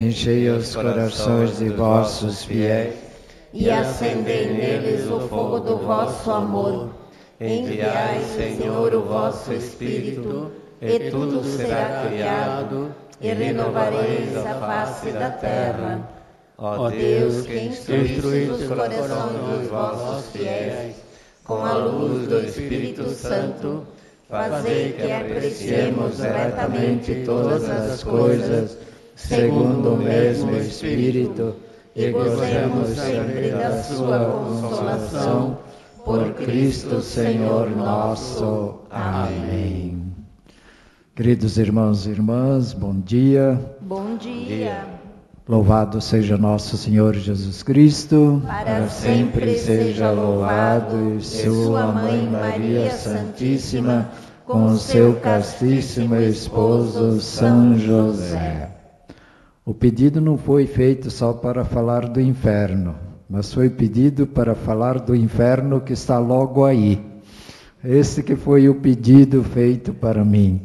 Enchei os corações de vossos fiéis, e acendei neles o fogo do vosso amor. Enviai, Senhor, o vosso Espírito, e tudo será criado, e renovareis a face da terra. Ó Deus, que instruíste os corações dos vossos fiéis, com a luz do Espírito Santo, fazei que apreciemos retamente todas as coisas, segundo o mesmo Espírito, e gozemos sempre da sua consolação, por Cristo Senhor nosso. Amém. Queridos irmãos e irmãs, bom dia. Bom dia. Louvado seja nosso Senhor Jesus Cristo. Para sempre seja louvado, e sua Mãe Maria Santíssima, com o seu castíssimo esposo São José. O pedido não foi feito só para falar do inferno, mas foi pedido para falar do inferno que está logo aí. Esse que foi o pedido feito para mim.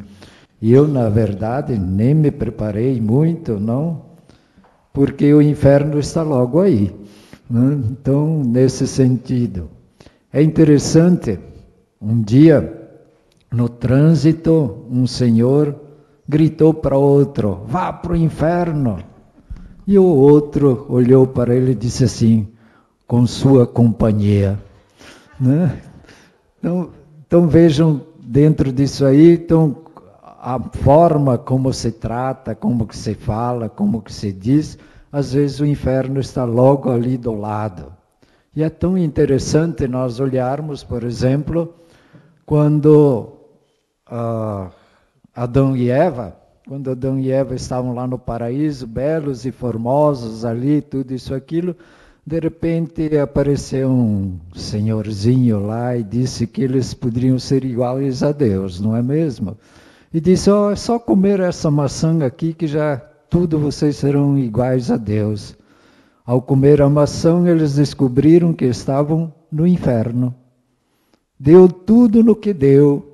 E eu, na verdade, nem me preparei muito, não, porque o inferno está logo aí. Né? Então, nesse sentido, é interessante, um dia, no trânsito, um senhor gritou para outro: vá para o inferno. E o outro olhou para ele e disse assim: com sua companhia. Né? Então vejam, dentro disso aí, então, a forma como se trata, como que se fala, como que se diz, às vezes o inferno está logo ali do lado. E é tão interessante nós olharmos, por exemplo, quando Adão e Eva, quando Adão e Eva estavam lá no paraíso, belos e formosos ali, tudo isso, aquilo, de repente apareceu um senhorzinho lá e disse que eles poderiam ser iguais a Deus, não é mesmo? E disse: é só comer essa maçã aqui que já tudo vocês serão iguais a Deus. Ao comer a maçã, eles descobriram que estavam no inferno. Deu tudo no que deu.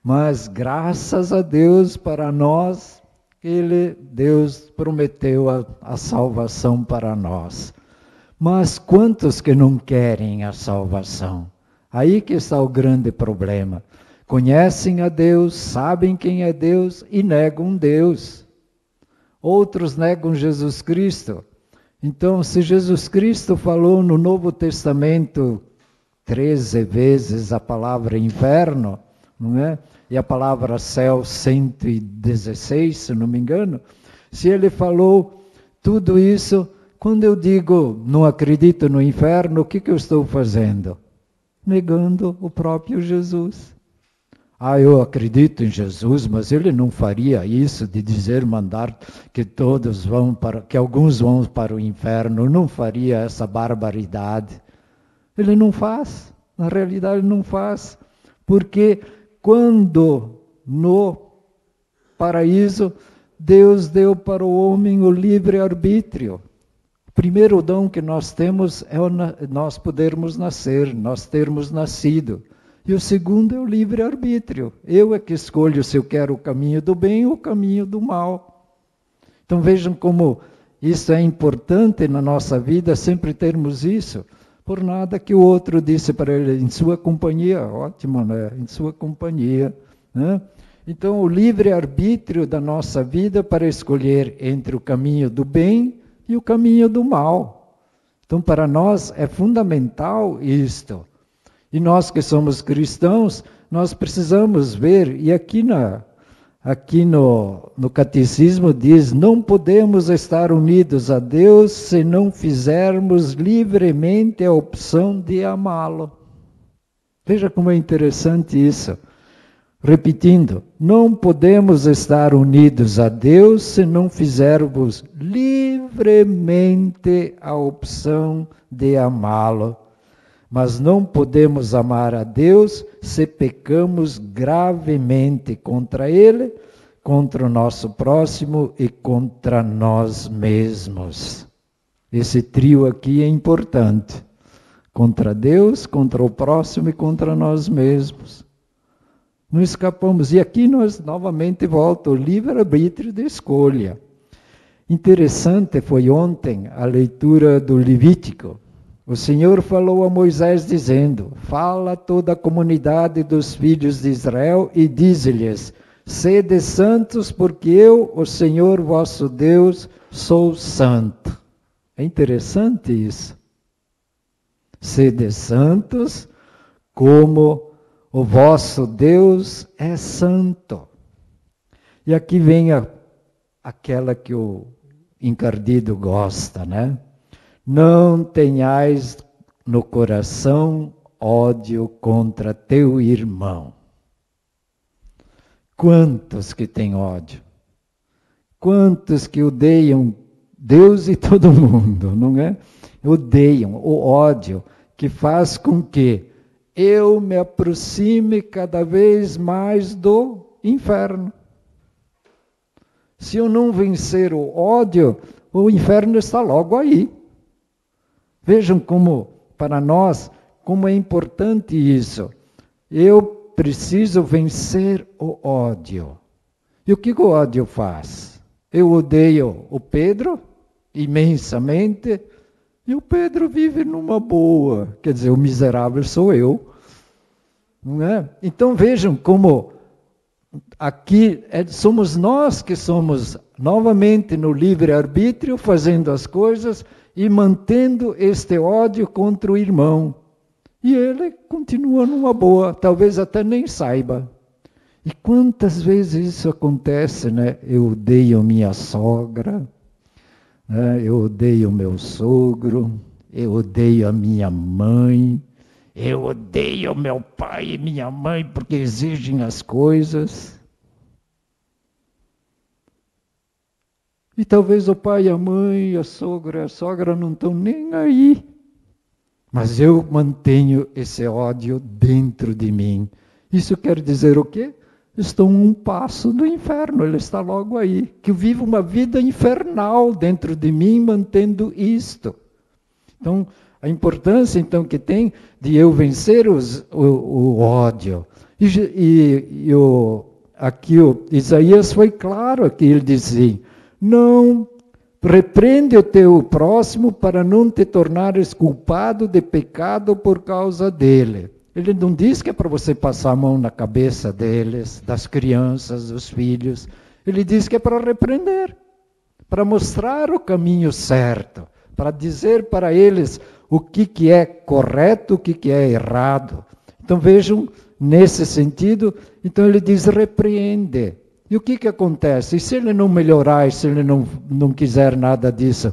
Mas graças a Deus, para nós, Deus prometeu a salvação para nós. Mas quantos que não querem a salvação? Aí que está o grande problema. Conhecem a Deus, sabem quem é Deus e negam Deus. Outros negam Jesus Cristo. Então, se Jesus Cristo falou no Novo Testamento 13 vezes a palavra inferno, não é? E a palavra céu 116, se não me engano, se ele falou tudo isso, quando eu digo não acredito no inferno, o que eu estou fazendo? Negando o próprio Jesus. Eu acredito em Jesus, mas ele não faria isso de dizer, mandar que todos que alguns vão para o inferno, não faria essa barbaridade. Ele não faz, na realidade ele não faz, porque quando no paraíso Deus deu para o homem o livre-arbítrio. O primeiro dom que nós temos é nós podermos nascer, nós termos nascido. E o segundo é o livre-arbítrio. Eu é que escolho se eu quero o caminho do bem ou o caminho do mal. Então vejam como isso é importante na nossa vida, sempre termos isso. Por nada que o outro disse para ele, em sua companhia, ótimo, né? Em sua companhia. Né? Então, o livre-arbítrio da nossa vida para escolher entre o caminho do bem e o caminho do mal. Então, para nós é fundamental isto. E nós que somos cristãos, nós precisamos ver, e aqui no Catecismo diz, não podemos estar unidos a Deus se não fizermos livremente a opção de amá-lo. Veja como é interessante isso. Repetindo, não podemos estar unidos a Deus se não fizermos livremente a opção de amá-lo. Mas não podemos amar a Deus se pecamos gravemente contra Ele, contra o nosso próximo e contra nós mesmos. Esse trio aqui é importante. Contra Deus, contra o próximo e contra nós mesmos. Não escapamos. E aqui nós novamente volta o livre-arbítrio de escolha. Interessante foi ontem a leitura do Levítico. O Senhor falou a Moisés dizendo: fala a toda a comunidade dos filhos de Israel e dize-lhes: sede santos, porque eu, o Senhor vosso Deus, sou santo. É interessante isso. Sede santos, como o vosso Deus é santo. E aqui vem aquela que o encardido gosta, né? Não tenhais no coração ódio contra teu irmão. Quantos que têm ódio? Quantos que odeiam Deus e todo mundo, não é? Odeiam o ódio que faz com que eu me aproxime cada vez mais do inferno. Se eu não vencer o ódio, o inferno está logo aí. Vejam como, para nós, como é importante isso. Eu preciso vencer o ódio. E o que o ódio faz? Eu odeio o Pedro imensamente, e o Pedro vive numa boa. Quer dizer, o miserável sou eu. Não é? Então vejam como aqui somos nós que somos novamente no livre-arbítrio, fazendo as coisas e mantendo este ódio contra o irmão. E ele continua numa boa, talvez até nem saiba. E quantas vezes isso acontece, né? Eu odeio minha sogra, né? Eu odeio meu sogro, eu odeio a minha mãe, eu odeio meu pai e minha mãe porque exigem as coisas. E talvez o pai, a mãe, a sogra não estão nem aí. Mas eu mantenho esse ódio dentro de mim. Isso quer dizer o quê? Estou um passo do inferno, ele está logo aí. Que eu vivo uma vida infernal dentro de mim, mantendo isto. Então, a importância então que tem de eu vencer o ódio. Aqui o Isaías foi claro, aqui ele dizia: não repreende o teu próximo para não te tornares culpado de pecado por causa dele. Ele não diz que é para você passar a mão na cabeça deles, das crianças, dos filhos. Ele diz que é para repreender, para mostrar o caminho certo, para dizer para eles o que é correto, o que é errado. Então vejam, nesse sentido, então ele diz repreende. E o que acontece? E se ele não melhorar, e se ele não quiser nada disso?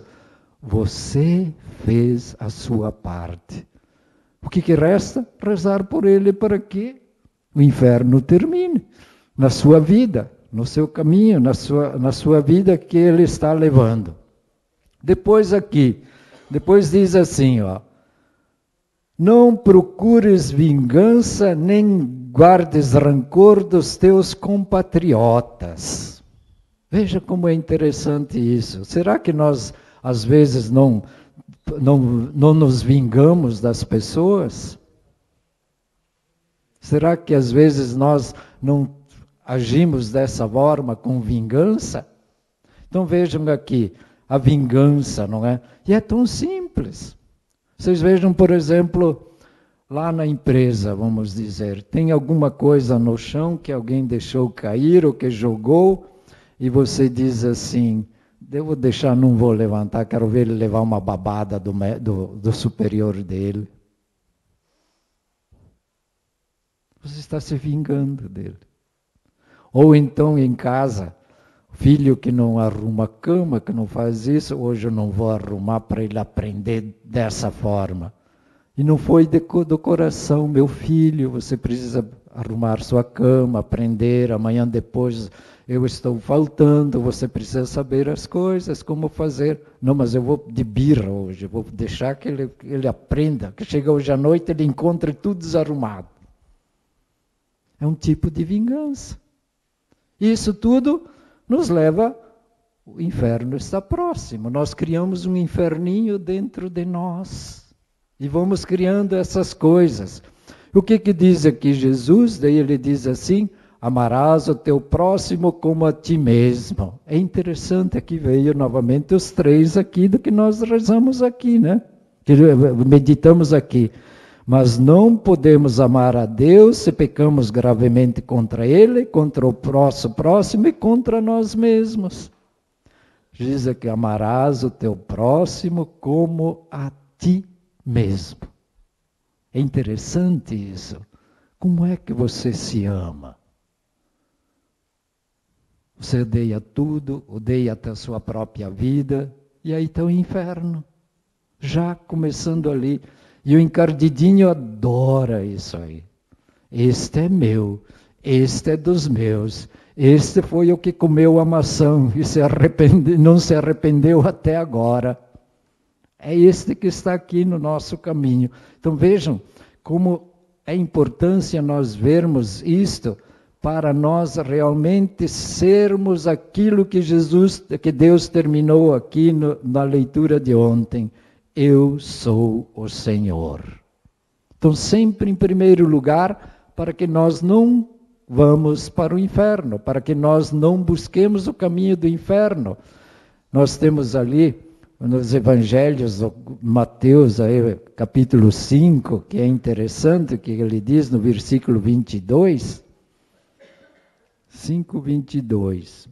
Você fez a sua parte. O que resta? Rezar por ele para que o inferno termine na sua vida, no seu caminho, na sua vida que ele está levando. Depois diz assim, ó: não procures vingança, nem guardes rancor dos teus compatriotas. Veja como é interessante isso. Será que nós, às vezes, não nos vingamos das pessoas? Será que, às vezes, nós não agimos dessa forma, com vingança? Então, vejam aqui, a vingança, não é? E é tão simples. Vocês vejam, por exemplo, lá na empresa, vamos dizer, tem alguma coisa no chão que alguém deixou cair ou que jogou, e você diz assim: devo deixar, não vou levantar, quero ver ele levar uma babada do superior dele. Você está se vingando dele. Ou então em casa, filho que não arruma a cama, que não faz isso, hoje eu não vou arrumar para ele aprender dessa forma. E não foi do coração, meu filho, você precisa arrumar sua cama, aprender, amanhã depois eu estou faltando, você precisa saber as coisas, como fazer. Não, mas eu vou de birra hoje, vou deixar que ele aprenda, que chega hoje à noite ele encontre tudo desarrumado. É um tipo de vingança. Isso tudo nos leva, o inferno está próximo, nós criamos um inferninho dentro de nós. E vamos criando essas coisas. O que diz aqui Jesus? Daí ele diz assim: amarás o teu próximo como a ti mesmo. É interessante, aqui veio novamente os 3 aqui do que nós rezamos aqui, né? Que meditamos aqui. Mas não podemos amar a Deus se pecamos gravemente contra Ele, contra o próximo e contra nós mesmos. Diz que amarás o teu próximo como a ti mesmo. É interessante isso. Como é que você se ama? Você odeia tudo, odeia até a sua própria vida, e aí está o inferno. Já começando ali. E o encardidinho adora isso aí. Este é meu, este é dos meus, este foi o que comeu a maçã e não se arrependeu até agora. É este que está aqui no nosso caminho. Então vejam como é importância nós vermos isto para nós realmente sermos aquilo que Deus terminou aqui na leitura de ontem. Eu sou o Senhor. Então sempre em primeiro lugar, para que nós não vamos para o inferno, para que nós não busquemos o caminho do inferno. Nós temos ali nos evangelhos, Mateus, aí, capítulo 5, que é interessante, que ele diz no versículo 22, 5:22.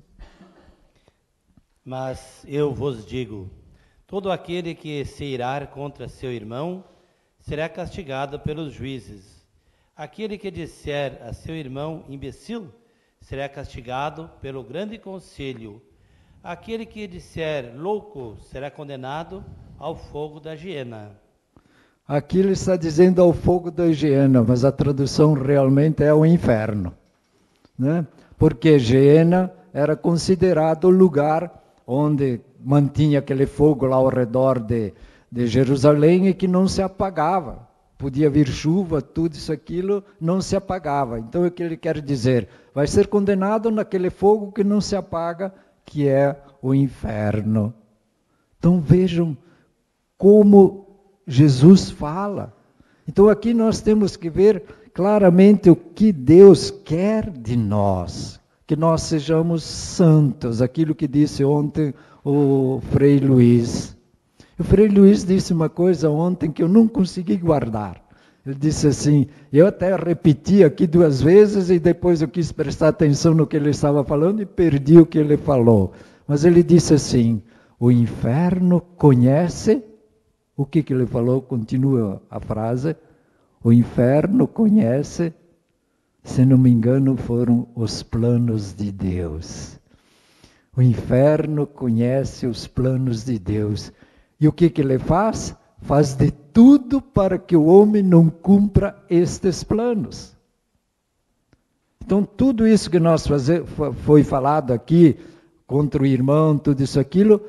Mas eu vos digo, todo aquele que se irar contra seu irmão será castigado pelos juízes. Aquele que disser a seu irmão imbecil será castigado pelo grande conselho. Aquele que disser louco será condenado ao fogo da hiena. Aqui ele está dizendo ao fogo da hiena, mas a tradução realmente é o inferno, né? Porque hiena era considerado o lugar onde mantinha aquele fogo lá ao redor de Jerusalém e que não se apagava. Podia vir chuva, tudo isso, aquilo, não se apagava. Então o que ele quer dizer? Vai ser condenado naquele fogo que não se apaga, que é o inferno. Então vejam como Jesus fala. Então aqui nós temos que ver claramente o que Deus quer de nós. Que nós sejamos santos, aquilo que disse ontem o Frei Luiz. O Frei Luiz disse uma coisa ontem que eu não consegui guardar. Ele disse assim, eu até repeti aqui 2 vezes e depois eu quis prestar atenção no que ele estava falando e perdi o que ele falou. Mas ele disse assim, o inferno conhece, o que ele falou? Continua a frase, o inferno conhece, se não me engano, foram os planos de Deus. O inferno conhece os planos de Deus. E o que ele faz? Faz de tudo para que o homem não cumpra estes planos. Então, tudo isso que foi falado aqui, contra o irmão, tudo isso, aquilo,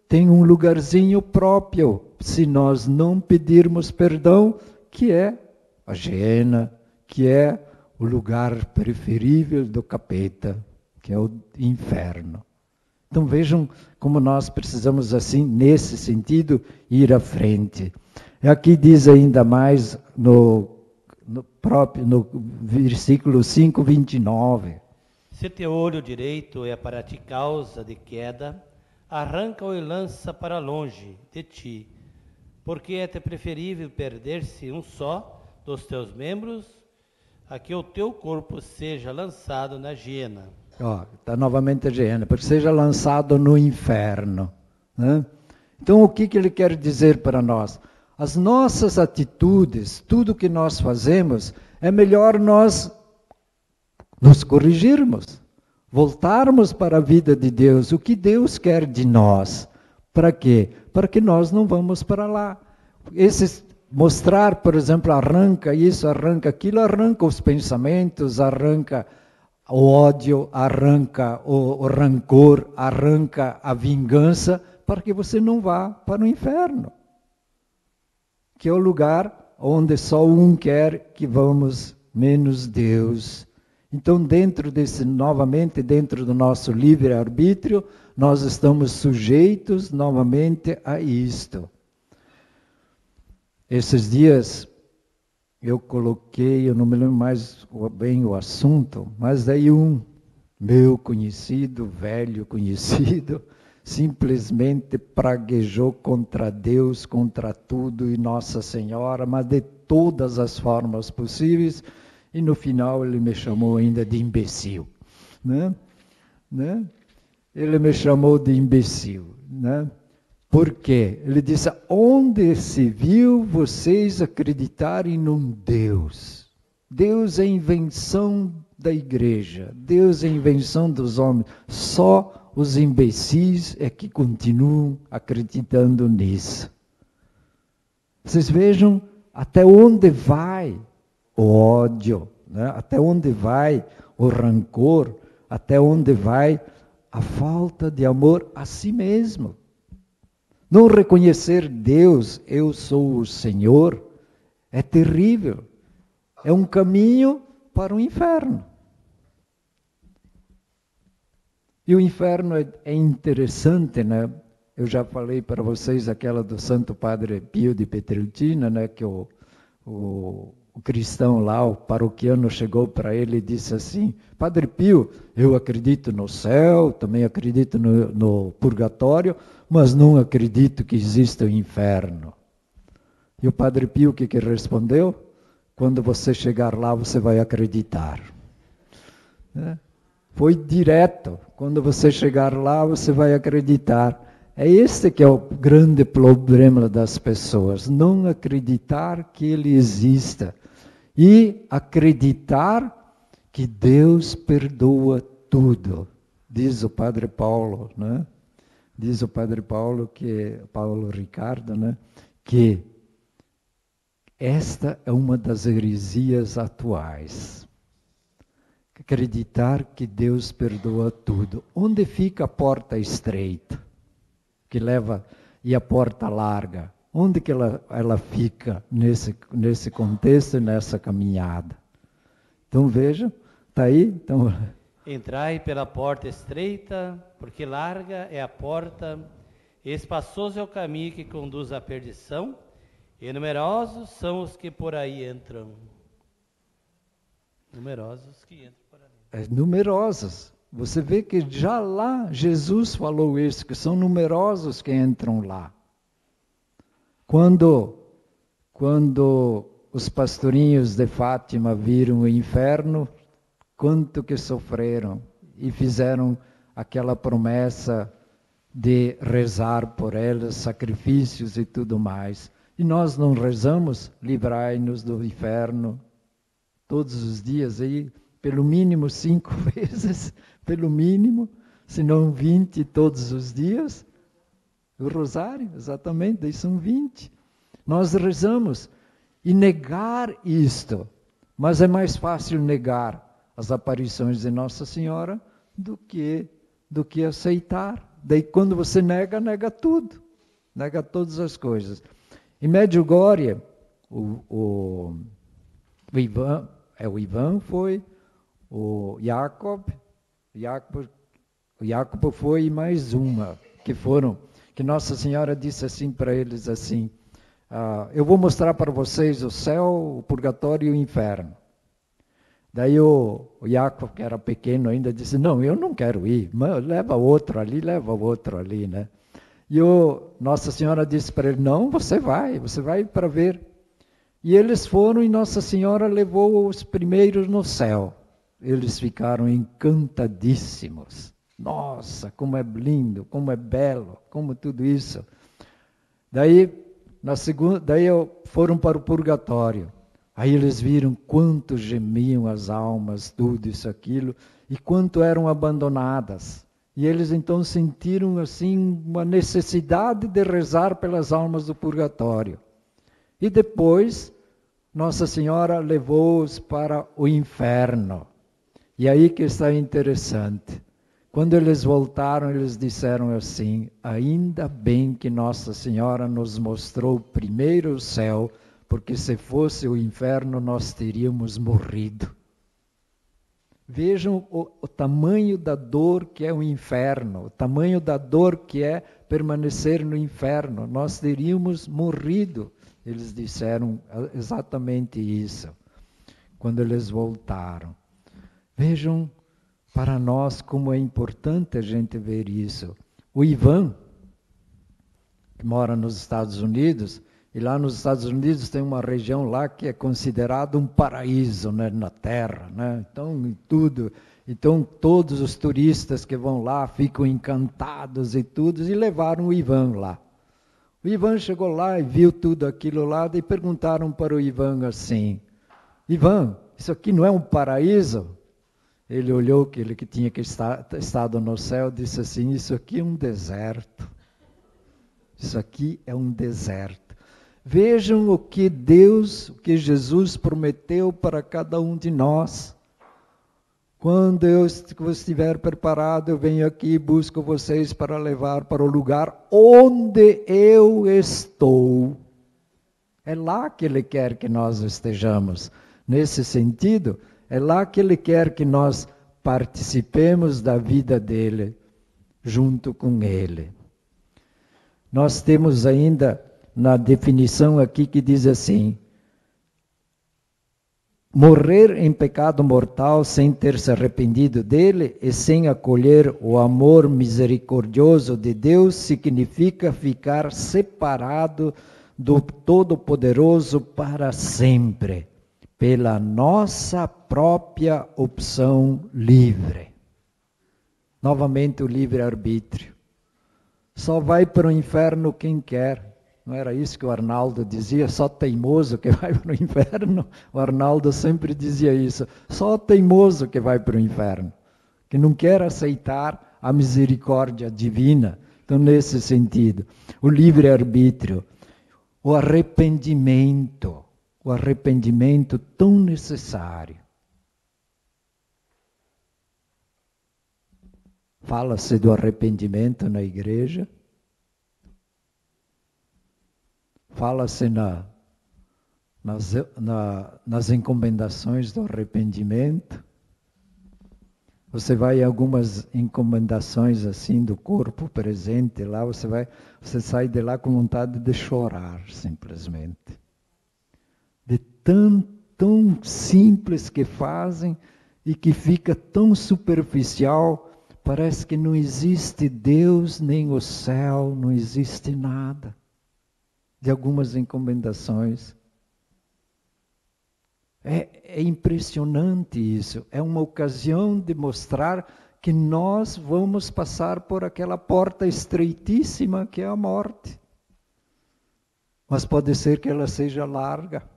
tem um lugarzinho próprio, se nós não pedirmos perdão, que é a hiena, que é o lugar preferível do capeta, que é o inferno. Então vejam como nós precisamos, assim, nesse sentido, ir à frente. Aqui diz ainda mais no versículo 5:29. Se teu olho direito é para ti causa de queda, arranca-o e lança para longe de ti, porque é-te preferível perder-se um só dos teus membros, a que o teu corpo seja lançado na hiena. Está novamente a hiena, porque seja lançado no inferno, né? Então o que ele quer dizer para nós? As nossas atitudes, tudo que nós fazemos, é melhor nós nos corrigirmos, voltarmos para a vida de Deus, o que Deus quer de nós. Para quê? Para que nós não vamos para lá. Mostrar, por exemplo, arranca isso, arranca aquilo, arranca os pensamentos, arranca o ódio, arranca o rancor, arranca a vingança, para que você não vá para o inferno, que é o lugar onde só um quer que vamos, menos Deus. Então, dentro do nosso livre-arbítrio, nós estamos sujeitos novamente a isto. Esses dias, eu coloquei, eu não me lembro mais bem o assunto, mas daí um meu conhecido, velho conhecido, simplesmente praguejou contra Deus, contra tudo e Nossa Senhora, mas de todas as formas possíveis, e no final ele me chamou ainda de imbecil, né? Ele me chamou de imbecil, né? Por quê? Ele disse, onde se viu vocês acreditarem num Deus? Deus é invenção da igreja, Deus é invenção dos homens, só os imbecis é que continuam acreditando nisso. Vocês vejam até onde vai o ódio, né? Até onde vai o rancor, até onde vai a falta de amor a si mesmo. Não reconhecer Deus, eu sou o Senhor, é terrível. É um caminho para o inferno. E o inferno é interessante, né? Eu já falei para vocês aquela do Santo Padre Pio de Pietrelcina, né? Que o cristão lá, o paroquiano, chegou para ele e disse assim, Padre Pio, eu acredito no céu, também acredito no purgatório, mas não acredito que exista o inferno. E o Padre Pio o que respondeu? Quando você chegar lá, você vai acreditar. Foi direto. Quando você chegar lá, você vai acreditar. É este que é o grande problema das pessoas. Não acreditar que ele exista. E acreditar que Deus perdoa tudo. Diz o Padre Paulo, né? Diz o Padre Paulo, Paulo Ricardo, né? Que esta é uma das heresias atuais. Acreditar que Deus perdoa tudo. Onde fica a porta estreita? Que leva, e a porta larga? Onde que ela fica nesse contexto, nessa caminhada? Então veja, está aí. Então... Entrai pela porta estreita, porque larga é a porta, espaçoso é o caminho que conduz à perdição, e numerosos são os que por aí entram. Numerosos que entram por ali. Numerosos. Você vê que já lá Jesus falou isso, que são numerosos que entram lá. Quando os pastorinhos de Fátima viram o inferno, quanto que sofreram e fizeram aquela promessa de rezar por elas, sacrifícios e tudo mais. E nós não rezamos, livrai-nos do inferno, todos os dias, aí, pelo mínimo 5 vezes, pelo mínimo, se não 20 todos os dias. O rosário, exatamente, daí são 20. Nós rezamos e negar isto, mas é mais fácil negar as aparições de Nossa Senhora do que aceitar. Daí quando você nega tudo, nega todas as coisas. Em Medjugorje, o Ivan foi, o Jacob foi e mais uma, que Nossa Senhora disse assim para eles assim, eu vou mostrar para vocês o céu, o purgatório e o inferno. Daí o Jacob, que era pequeno ainda, disse, não, eu não quero ir, leva outro ali, né? E Nossa Senhora disse para ele, não, você vai para ver. E eles foram e Nossa Senhora levou os primeiros no céu. Eles ficaram encantadíssimos. Nossa, como é lindo, como é belo, como tudo isso. Daí foram para o purgatório. Aí eles viram quanto gemiam as almas, tudo isso, aquilo, e quanto eram abandonadas. E eles então sentiram assim uma necessidade de rezar pelas almas do purgatório. E depois, Nossa Senhora levou-os para o inferno. E aí que está interessante. Quando eles voltaram, eles disseram assim, ainda bem que Nossa Senhora nos mostrou primeiro o céu, porque se fosse o inferno nós teríamos morrido. Vejam o tamanho da dor que é o inferno, o tamanho da dor que é permanecer no inferno. Nós teríamos morrido. eles disseram exatamente isso, quando eles voltaram. Vejam para nós como é importante a gente ver isso. O Ivan, que mora nos Estados Unidos, e lá nos Estados Unidos tem uma região lá que é considerada um paraíso, né, na Terra, né? Então todos os turistas que vão lá ficam encantados e tudo, e levaram o Ivan lá. O Ivan chegou lá e viu tudo aquilo lá, e perguntaram para o Ivan assim: Ivan, isso aqui não é um paraíso? Ele olhou aquele que tinha estado no céu, disse assim: isso aqui é um deserto. Isso aqui é um deserto. Vejam o que Deus, o que Jesus prometeu para cada um de nós. Quando eu estiver preparado, eu venho aqui e busco vocês para levar para o lugar onde eu estou. É lá que Ele quer que nós estejamos. Nesse sentido, é lá que Ele quer que nós participemos da vida dEle, junto com Ele. Nós temos ainda na definição aqui que diz assim: morrer em pecado mortal sem ter se arrependido dele e sem acolher o amor misericordioso de Deus significa ficar separado do Todo-Poderoso para sempre, pela nossa própria opção livre. Novamente o livre-arbítrio. Só vai para o inferno quem quer. Não era isso que o Arnaldo dizia? Só teimoso que vai para o inferno. O Arnaldo sempre dizia isso. Só teimoso que vai para o inferno. Que não quer aceitar a misericórdia divina. Então, nesse sentido, o livre-arbítrio, o arrependimento tão necessário. Fala-se do arrependimento na igreja. Fala-se nas encomendações do arrependimento. Você vai em algumas encomendações assim do corpo presente lá, você sai de lá com vontade de chorar, simplesmente. De tão simples que fazem e que fica tão superficial, parece que não existe Deus, nem o céu, não existe nada. De algumas encomendações. É impressionante isso. É uma ocasião de mostrar que nós vamos passar por aquela porta estreitíssima que é a morte. Mas pode ser que ela seja larga.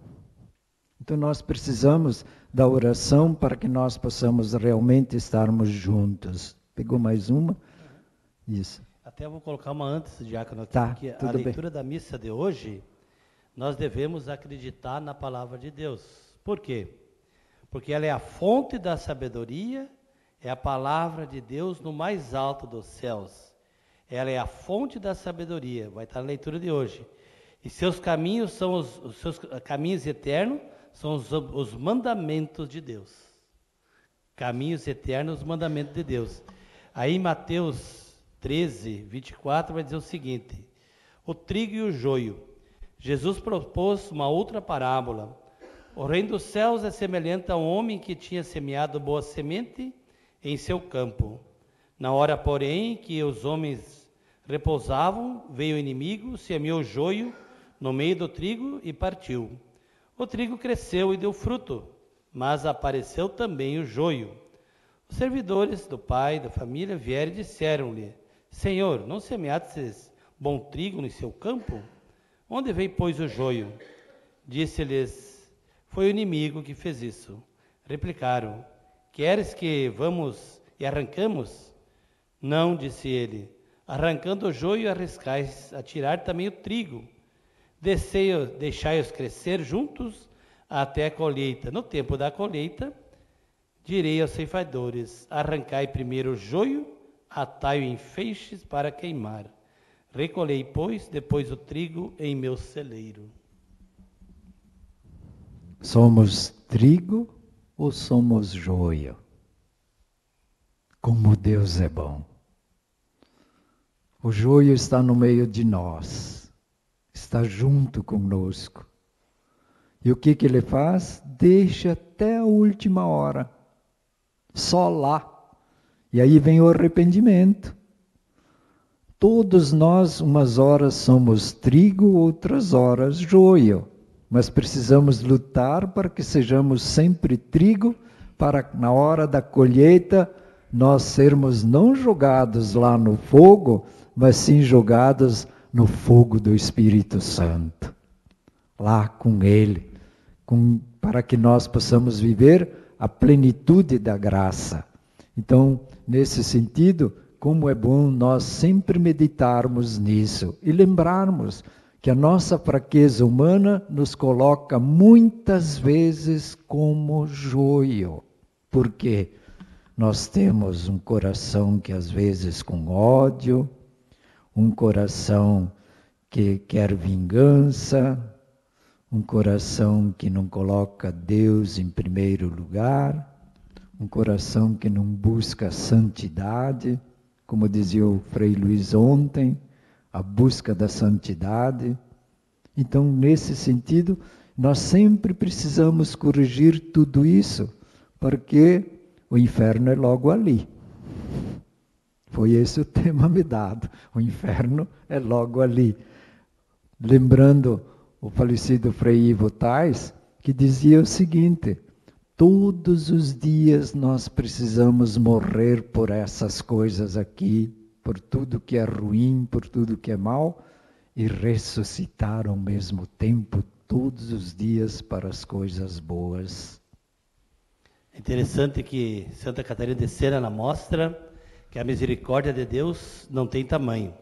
Então nós precisamos da oração para que nós possamos realmente estarmos juntos. Pegou mais uma? Isso. Até vou colocar uma antes, Diácono, aqui, tá, porque a leitura da missa de hoje, nós devemos acreditar na palavra de Deus. Por quê? Porque ela é a fonte da sabedoria, é a palavra de Deus no mais alto dos céus. Ela é a fonte da sabedoria, vai estar na leitura de hoje. E seus caminhos são os seus caminhos eternos, são os mandamentos de Deus. Caminhos eternos, os mandamentos de Deus. Aí Mateus 13, 24 vai dizer o seguinte: o trigo e o joio. Jesus propôs uma outra parábola. O reino dos céus é semelhante a um homem que tinha semeado boa semente em seu campo. Na hora, porém, que os homens repousavam, veio o inimigo, semeou o joio no meio do trigo e partiu. O trigo cresceu e deu fruto, mas apareceu também o joio. Os servidores do pai da família vieram e disseram-lhe: Senhor, não semeastes bom trigo no seu campo? Onde veio, pois, o joio? Disse-lhes: foi o inimigo que fez isso. Replicaram: queres que vamos e arrancamos? Não, disse ele. Arrancando o joio, arriscais a tirar também o trigo. Deixai-os crescer juntos até a colheita. No tempo da colheita, direi aos ceifadores: arrancai primeiro o joio, atai-o em feixes para queimar. Recolhei, pois, depois o trigo em meu celeiro. Somos trigo ou somos joio? Como Deus é bom. O joio está no meio de nós. está junto conosco. E o que ele faz? Deixa até a última hora, só lá. E aí vem o arrependimento. Todos nós, umas horas somos trigo, outras horas joio. Mas precisamos lutar para que sejamos sempre trigo, para na hora da colheita nós sermos não jogados lá no fogo, mas sim jogados no fogo do Espírito Santo. Lá com Ele, para que nós possamos viver a plenitude da graça. Então, nesse sentido, como é bom nós sempre meditarmos nisso e lembrarmos que a nossa fraqueza humana nos coloca muitas vezes como joio. Por quê? Nós temos um coração que às vezes com ódio, um coração que quer vingança, um coração que não coloca Deus em primeiro lugar, um coração que não busca santidade, como dizia o Frei Luiz ontem, a busca da santidade. Então, nesse sentido, nós sempre precisamos corrigir tudo isso, porque o inferno é logo ali. Foi esse o tema me dado. O inferno é logo ali. Lembrando o falecido Frei Ivo Tais, que dizia o seguinte: todos os dias nós precisamos morrer por essas coisas aqui, por tudo que é ruim, por tudo que é mal, e ressuscitar ao mesmo tempo todos os dias para as coisas boas. É interessante que Santa Catarina de Sena mostra que a misericórdia de Deus não tem tamanho.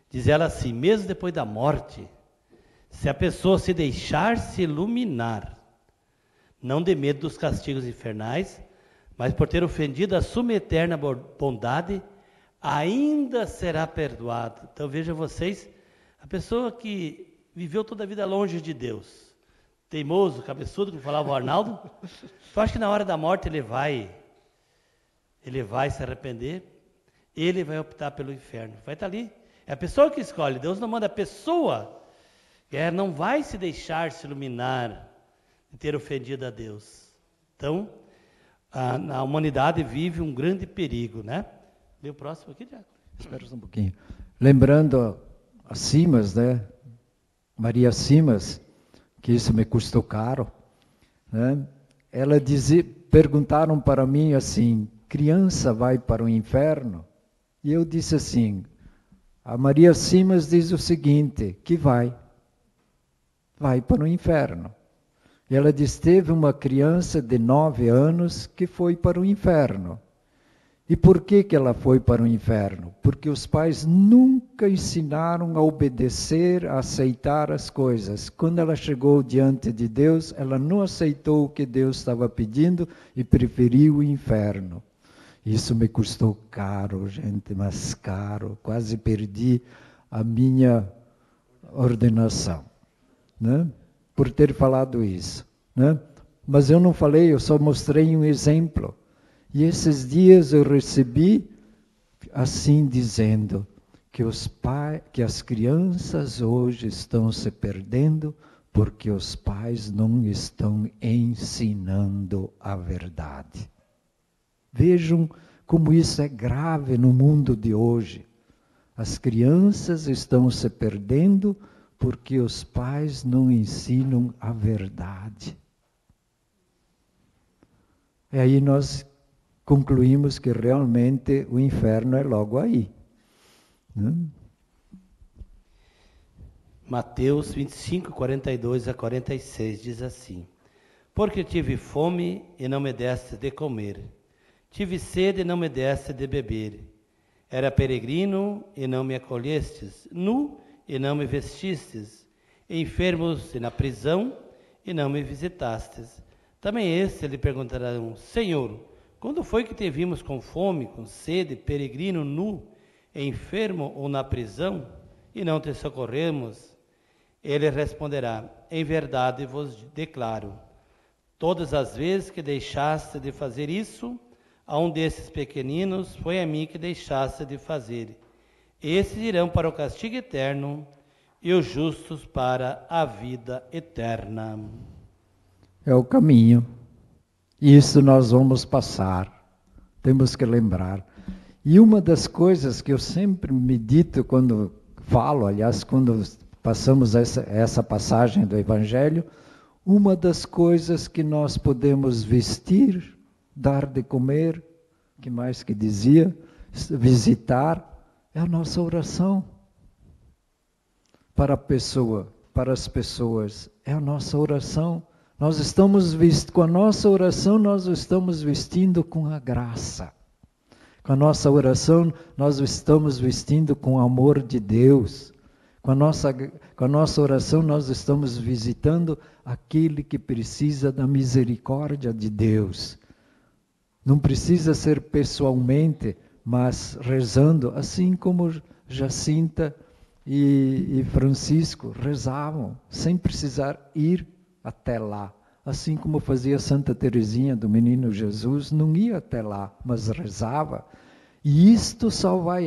Diz ela assim: mesmo depois da morte, se a pessoa se deixar-se iluminar, não de medo dos castigos infernais, mas por ter ofendido a sua eterna bondade, ainda será perdoado. Então veja vocês, a pessoa que viveu toda a vida longe de Deus, teimoso, cabeçudo, como falava o Arnaldo, eu acho que na hora da morte ele vai se arrepender, ele vai optar pelo inferno, vai estar ali. É a pessoa que escolhe, Deus não manda a pessoa, não vai se deixar se iluminar de ter ofendido a Deus. Então, a humanidade vive um grande perigo, né? Lê o próximo aqui, Diácono. Espera um pouquinho. Lembrando a Simas, né? Maria Simas, que isso me custou caro, né? Ela dizia, perguntaram para mim assim: criança vai para o inferno? E eu disse assim: a Maria Simas diz o seguinte, que vai para o inferno. E ela diz: teve uma criança de 9 anos que foi para o inferno. E por que ela foi para o inferno? Porque os pais nunca ensinaram a obedecer, a aceitar as coisas. Quando ela chegou diante de Deus, ela não aceitou o que Deus estava pedindo e preferiu o inferno. Isso me custou caro, gente, mas caro. Quase perdi a minha ordenação, né? Por ter falado isso, né? Mas eu não falei, eu só mostrei um exemplo. E esses dias eu recebi assim dizendo que as crianças hoje estão se perdendo porque os pais não estão ensinando a verdade. Vejam como isso é grave no mundo de hoje. As crianças estão se perdendo porque os pais não ensinam a verdade. E aí nós concluímos que realmente o inferno é logo aí, né? Mateus 25, 42 a 46 diz assim: porque tive fome e não me deste de comer, tive sede e não me deste de beber, era peregrino e não me acolhestes, nu e não me vestistes, enfermos e na prisão e não me visitastes. Também estes lhe perguntarão: Senhor, quando foi que te vimos com fome, com sede, peregrino, nu, enfermo ou na prisão, e não te socorremos? Ele responderá: em verdade vos declaro, todas as vezes que deixaste de fazer isso a um desses pequeninos, foi a mim que deixaste de fazer. Esses irão para o castigo eterno, e os justos para a vida eterna. É o caminho. Isso nós vamos passar. Temos que lembrar. E uma das coisas que eu sempre medito quando falo, aliás, quando passamos essa passagem do Evangelho, uma das coisas que nós podemos vestir, dar de comer, que mais que dizia, visitar, é a nossa oração. Para a pessoa, para as pessoas, é a nossa oração. Nós estamos com a nossa oração, nós estamos vestindo com a graça. Com a nossa oração, nós estamos vestindo com o amor de Deus. Com a nossa oração, nós estamos visitando aquele que precisa da misericórdia de Deus. Não precisa ser pessoalmente, mas rezando, assim como Jacinta e Francisco rezavam, sem precisar ir até lá. Assim como fazia Santa Teresinha do Menino Jesus, não ia até lá, mas rezava. E isto só vai